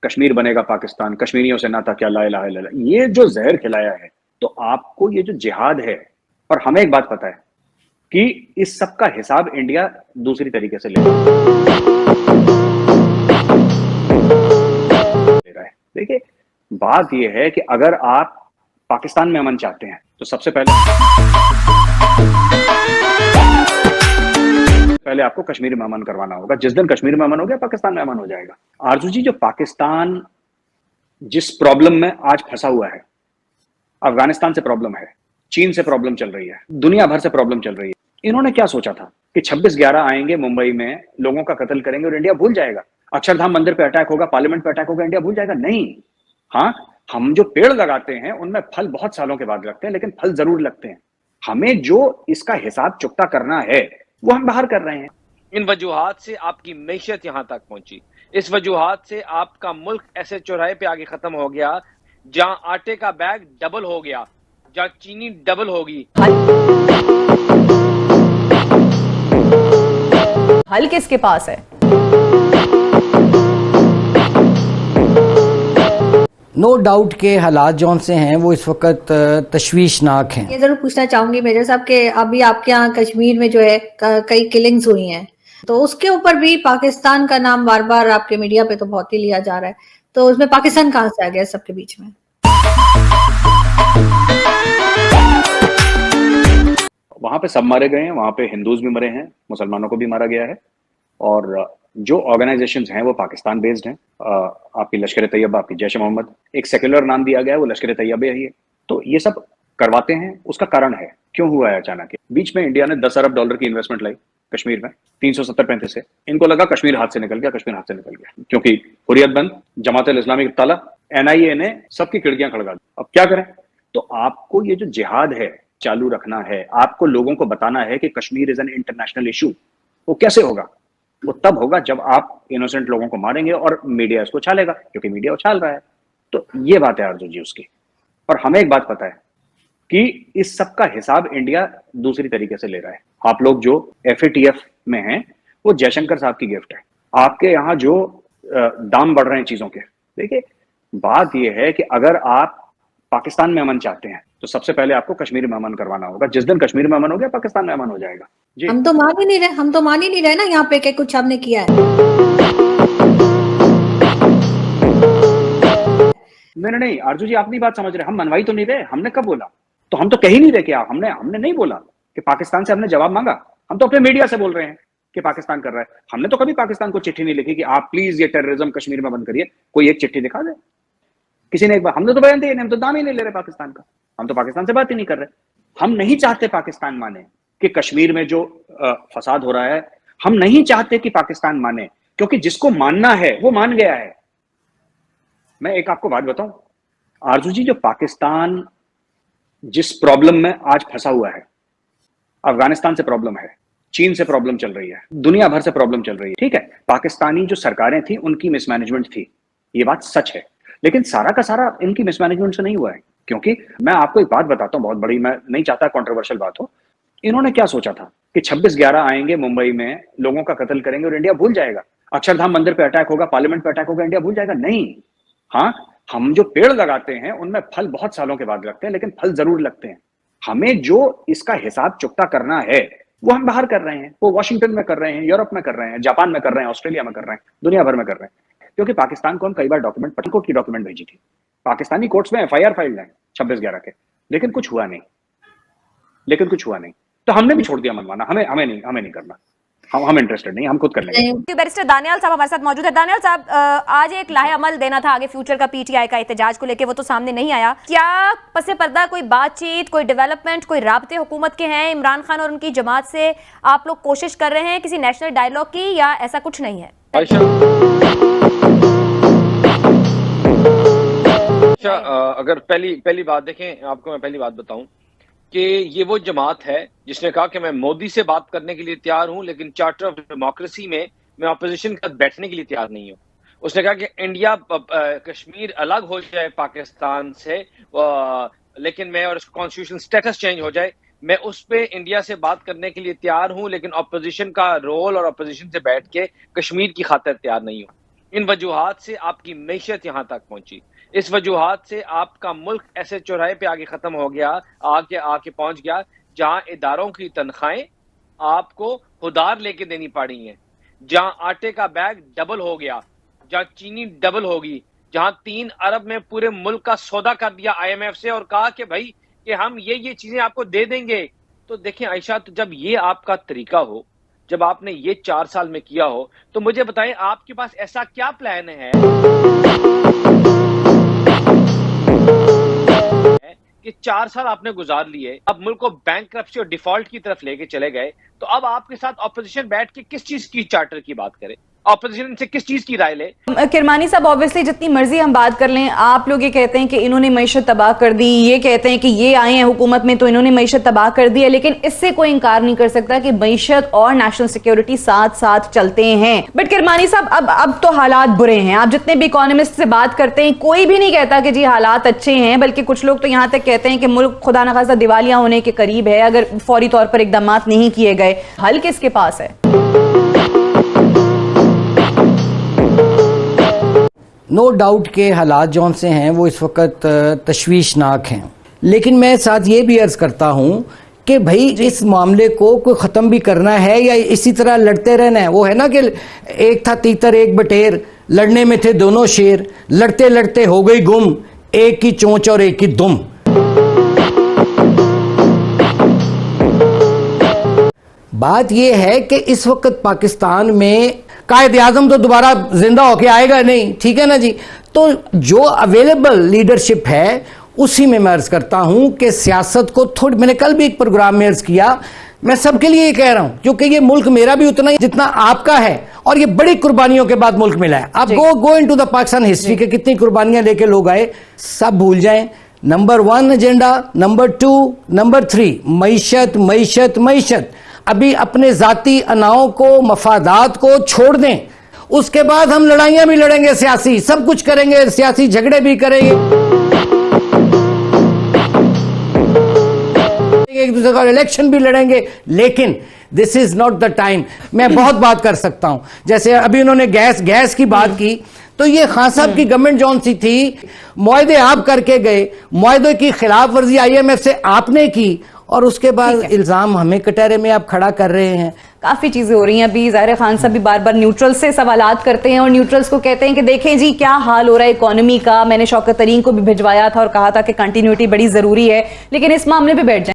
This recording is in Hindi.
कश्मीर बनेगा पाकिस्तान, कश्मीरियों से नाता क्या, ला इलाहा इल्लल्लाह, ये जो जहर खिलाया है, तो आपको ये जो जिहाद है, और हमें एक बात पता है कि इस सब का हिसाब इंडिया दूसरी तरीके से ले रहा है। देखिए, बात ये है कि अगर आप पाकिस्तान में अमन चाहते हैं तो सबसे पहले आपको कश्मीर में अमन करवाना होगा। जिस दिन कश्मीर में अमन हो गया, पाकिस्तान में अमन हो जाएगा। आरजू जी, जो पाकिस्तान जिस प्रॉब्लम में आज फंसा हुआ है, अफगानिस्तान से प्रॉब्लम है, चीन से प्रॉब्लम चल रही है, दुनिया भर से प्रॉब्लम चल रही है। इन्होंने क्या सोचा था कि 26/11 आएंगे मुंबई में, लोगों का कत्ल करेंगे और इंडिया भूल जाएगा। अक्षरधाम मंदिर पे अटैक होगा, पार्लियामेंट पे अटैक होगा, इंडिया भूल जाएगा? नहीं। हाँ, हम जो पेड़ लगाते हैं उनमें फल बहुत सालों के बाद लगते हैं, लेकिन फल जरूर लगते हैं। हमें जो इसका हिसाब चुकता करना है वो हम बाहर कर रहे हैं। इन वजूहात से आपकी मैशत यहाँ तक पहुंची, इस वजूहात से आपका मुल्क ऐसे चौराहे पे आगे खत्म हो गया जहां आटे का बैग डबल हो गया, जहां चीनी डबल होगी। हल किसके पास है? नो डाउट के हालात जौन से हैं वो इस वक्त तशवीशनाक हैं। ये जरूर पूछना चाहूंगी मेजर साहब के अभी आपके यहाँ कश्मीर में जो है कई किलिंग्स हुई हैं, तो उसके ऊपर भी पाकिस्तान का नाम बार बार आपके मीडिया पे तो बहुत ही लिया जा रहा है, तो उसमें पाकिस्तान कहाँ से आ गया सबके बीच में? वहां पे सब मारे गए हैं, वहां पे हिंदूज भी मरे हैं, मुसलमानों को भी मारा गया है, और जो ऑर्गेनाइजेशंस हैं वो पाकिस्तान बेस्ड हैं। आपकी लश्कर तैयबा, आपकी जैश मोहम्मद, एक सेक्युलर नाम दिया गया है, वो लश्कर तैयबा ही है। तो ये सब करवाते हैं, उसका कारण है क्यों हुआ है अचानक। बीच में इंडिया ने $10 अरब की इन्वेस्टमेंट लाई कश्मीर में 370-35 से। इनको लगा कश्मीर हाथ से निकल गया, कश्मीर हाथ से निकल गया, क्योंकि हुर्रियत बंद, जमात इस्लामी ताला, NIA ने सबकी खिड़कियां खड़का दी। अब क्या करें? तो आपको ये जो जिहाद है चालू रखना है, आपको लोगों को बताना है कि Kashmir is an international issue. वो कैसे होगा? वो तब होगा जब आप इनोसेंट लोगों को मारेंगे और मीडिया इसको उछालेगा, क्योंकि मीडिया उछाल रहा है। तो ये बात है आरजू जी उसकी। और हमें एक बात पता है कि इस सब का हिसाब इंडिया दूसरी तरीके से ले रहा है। आप लोग जो FATF में हैं, वो जयशंकर साहब की गिफ्ट है। आपके यहाँ जो दाम बढ़ रहे हैं चीजों के, देखिए बात यह है कि अगर आप पाकिस्तान में अमन चाहते हैं तो सबसे पहले आपको कश्मीर में अमन करवाना होगा। जिस दिन कश्मीर में अमन हो गया, पाकिस्तान में अमन हो जाएगा। जी, हम तो मान ही नहीं रहे ना यहाँ पे कि कुछ हमने किया है। नहीं आरजू जी, आप नहीं बात समझ रहे। हम मनवाई तो नहीं रहे, हमने कब बोला? तो हम तो कह ही नहीं रहे कि आप, हमने नहीं बोला कि पाकिस्तान से हमने जवाब मांगा। हम तो अपने मीडिया से बोल रहे हैं कि पाकिस्तान कर रहा है। हमने तो कभी पाकिस्तान को चिट्ठी नहीं लिखी कि आप प्लीज ये टेररिज्म कश्मीर में बंद करिए। कोई एक चिट्ठी दिखा दे किसी ने एक बार। हमने तो बयान दिए, हम तो दाम ही नहीं ले रहे पाकिस्तान का, हम तो पाकिस्तान से बात ही नहीं कर रहे। हम नहीं चाहते पाकिस्तान माने कि कश्मीर में जो फसाद हो रहा है, हम नहीं चाहते कि पाकिस्तान माने, क्योंकि जिसको मानना है वो मान गया है। मैं एक आपको बात बताऊं आरजू जी, जो पाकिस्तान जिस प्रॉब्लम में आज फंसा हुआ है, अफगानिस्तान से प्रॉब्लम है, चीन से प्रॉब्लम चल रही है, दुनिया भर से प्रॉब्लम चल रही है। ठीक है, पाकिस्तानी जो सरकारें थी उनकी मिसमैनेजमेंट थी, ये बात सच है, लेकिन सारा का सारा इनकी मिसमैनेजमेंट से नहीं हुआ है। क्योंकि मैं आपको एक बात बताता हूं, बहुत बड़ी, मैं नहीं चाहता कंट्रोवर्शियल बात हो। इन्होंने क्या सोचा था कि 26/11 आएंगे मुंबई में, लोगों का कत्ल करेंगे और इंडिया भूल जाएगा। अक्षरधाम मंदिर पे अटैक होगा, पार्लियामेंट पे अटैक होगा, इंडिया भूल जाएगा? नहीं। हाँ, हम जो पेड़ लगाते हैं उनमें फल बहुत सालों के बाद लगते हैं, लेकिन फल जरूर लगते हैं। हमें जो इसका हिसाब चुकता करना है वो हम बाहर कर रहे हैं। वो वॉशिंगटन में कर रहे हैं, यूरोप में कर रहे हैं, जापान में कर रहे हैं, ऑस्ट्रेलिया में कर रहे हैं, दुनिया भर में कर रहे हैं। क्योंकि पाकिस्तान को हम कई बार डॉक्यूमेंट, पठानकोट की डॉक्यूमेंट भेजी थी, पाकिस्तानी कोर्ट्स में FIR फाइल है 26/11 के, लेकिन कुछ हुआ नहीं। तो हमने भी छोड़ दिया मनवाना। हमें नहीं करना। हम इंटरेस्टेड नहीं, हम खुद कर लेंगे। बैरिस्टर दानियाल साहब हमारे साथ मौजूद है। दानियाल साहब, आज एक लाहे अमल देना था आगे फ्यूचर का PTI का एहतजाज को लेके, वो तो सामने नहीं आया। क्या पसे पर्दा कोई बातचीत, कोई डेवलपमेंट, कोई राब्ते हुकूमत के हैं इमरान खान और उनकी जमात से? आप लोग कोशिश कर रहे हैं किसी नेशनल डायलॉग की, या ऐसा कुछ नहीं है? अगर पहली बात देखें, आपको मैं पहली बात बताऊं कि ये वो जमात है जिसने कहा कि मैं मोदी से बात करने के लिए तैयार हूं, लेकिन चार्टर ऑफ डेमोक्रेसी में मैं अपोजिशन के साथ बैठने के लिए तैयार नहीं हूं। उसने कहा कि इंडिया कश्मीर अलग हो जाए पाकिस्तान से, लेकिन मैं, और कॉन्स्टिट्यूशन स्टेटस चेंज हो जाए, मैं उस पे इंडिया से बात करने के लिए तैयार हूं, लेकिन अपोजिशन का रोल और अपोजिशन से बैठ के कश्मीर की खातिर तैयार नहीं हूं। इन वजूहात से आपकी मैशत यहाँ तक पहुंची, इस वजूहात से आपका मुल्क ऐसे चौराहे पे आगे खत्म हो गया, आके पहुंच गया जहां इदारों की तनख्वाहें आपको खुदार लेके देनी पड़ी हैं, जहां आटे का बैग डबल हो गया, जहां चीनी डबल होगी, जहां 3 अरब में पूरे मुल्क का सौदा कर दिया IMF से और कहा कि भाई कि हम ये चीजें आपको दे देंगे। तो देखें आयशा, तो जब ये आपका तरीका हो, जब आपने ये 4 साल में किया हो, तो मुझे बताएं आपके पास ऐसा क्या प्लान है कि 4 साल आपने गुजार लिए, अब मुल्क को बैंकरप्सी और डिफॉल्ट की तरफ लेके चले गए, तो अब आपके साथ ऑपोजिशन बैठ के किस चीज की चार्टर की बात करे, ऑपोजिशन से किस चीज की राय ले? किरमानी साहब, ऑब्वियसली जितनी मर्जी हम बात कर लें, आप लोग ये कहते हैं कि इन्होंने मईशत तबाह कर दी, ये कहते हैं कि ये आए हैं हुकूमत में तो इन्होंने मईशत तबाह कर दी है, लेकिन इससे कोई इंकार नहीं कर सकता कि मईशत और नेशनल सिक्योरिटी साथ साथ चलते हैं। बट किरमानी साहब, अब तो हालात बुरे हैं। आप जितने भी इकोनॉमिस्ट से बात करते हैं, कोई भी नहीं कहता कि जी हालात अच्छे हैं, बल्कि कुछ लोग तो यहाँ तक कहते हैं कि मुल्क खुदा न खास्ता दिवालिया होने के करीब है अगर फौरी तौर पर इकदाम नहीं किए गए। हल किसके पास है? नो डाउट के हालात जौन से हैं वो इस वक्त तशवीशनाक हैं, लेकिन मैं साथ ये भी अर्ज़ करता हूँ कि भाई इस मामले को कोई ख़त्म भी करना है या इसी तरह लड़ते रहना है। वो है ना कि एक था तीतर एक बटेर, लड़ने में थे दोनों शेर, लड़ते लड़ते हो गई गुम, एक की चोंच और एक की दुम। बात यह है कि इस वक्त पाकिस्तान में कायद आज़म तो दोबारा जिंदा होके आएगा नहीं, ठीक है ना जी। तो जो अवेलेबल लीडरशिप है उसी में मैं अर्ज करता हूं कि सियासत को थोड़ी, मैंने कल भी एक प्रोग्राम में अर्ज किया, मैं सबके लिए ये कह रहा हूं क्योंकि ये मुल्क मेरा भी उतना ही जितना आपका है और ये बड़ी कुर्बानियों के बाद मुल्क मिला है। आप go into the Pakistan history के कितनी कुर्बानियां लेके लोग आए, सब भूल जाएं। Number 1 agenda, number 2, number 3 मईशत मईशत मईशत। अभी अपने जाती अनाओं को, मफादात को छोड़ दें, उसके बाद हम लड़ाइयां भी लड़ेंगे, सियासी सब कुछ करेंगे, सियासी झगड़े भी करेंगे, एक दूसरे का इलेक्शन भी लड़ेंगे, लेकिन this is not the time. मैं बहुत बात कर सकता हूं, जैसे अभी उन्होंने गैस की बात की, तो ये खान साहब की गवर्नमेंट जौन सी थी, मुआहदे आप करके गए, मुआहदे की खिलाफ वर्जी IMF से आपने की और उसके बाद इल्जाम हमें कटहरे में आप खड़ा कर रहे हैं। काफी चीजें हो रही हैं। अभी ज़ाहिर खान साहब भी बार बार न्यूट्रल से सवालात करते हैं और न्यूट्रल्स को कहते हैं कि देखें जी क्या हाल हो रहा है इकोनॉमी का। मैंने शौकत तरीन को भी भिजवाया था और कहा था कि कंटिन्यूटी बड़ी जरूरी है, लेकिन इस मामले पे बैठ जाए।